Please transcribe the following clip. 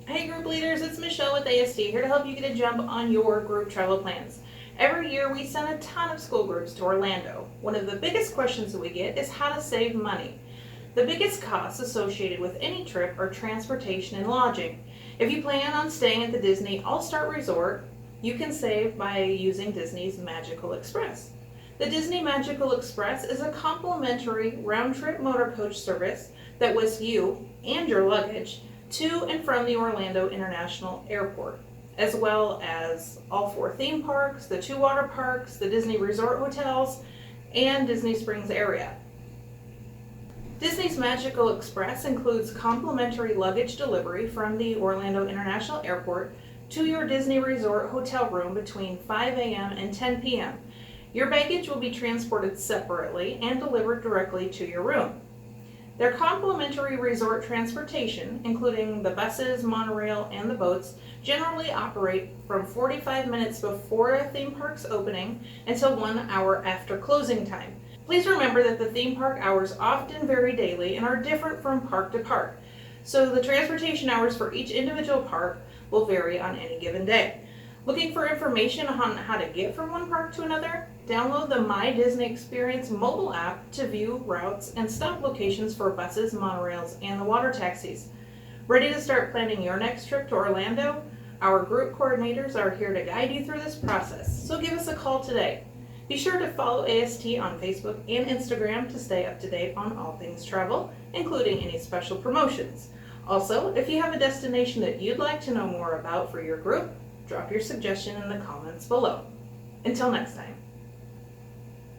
Hey group leaders, it's Michelle with AST here to help you get a jump on your group travel plans. Every year we send a ton of school groups to Orlando. One of the biggest questions that we get is how to save money. The biggest costs associated with any trip are transportation and lodging. If you plan on staying at the Disney All-Star Resort, you can save by using Disney's Magical Express. The Disney Magical Express is a complimentary round-trip motor coach service that whisks you and your luggage to and from the Orlando International Airport, as well as all 4 theme parks, the 2 water parks, the Disney Resort hotels, and Disney Springs area. Disney's Magical Express includes complimentary luggage delivery from the Orlando International Airport to your Disney Resort hotel room between 5 a.m. and 10 p.m. Your baggage will be transported separately and delivered directly to your room. Their complimentary resort transportation, including the buses, monorail, and the boats, generally operate from 45 minutes before a theme park's opening until 1 hour after closing time. Please remember that the theme park hours often vary daily and are different from park to park, so the transportation hours for each individual park will vary on any given day. Looking for information on how to get from one park to another? Download the My Disney Experience mobile app to view routes and stop locations for buses, monorails, and the water taxis. Ready to start planning your next trip to Orlando? Our group coordinators are here to guide you through this process, so give us a call today. Be sure to follow AST on Facebook and Instagram to stay up to date on all things travel, including any special promotions. Also, if you have a destination that you'd like to know more about for your group, drop your suggestion in the comments below. Until next time.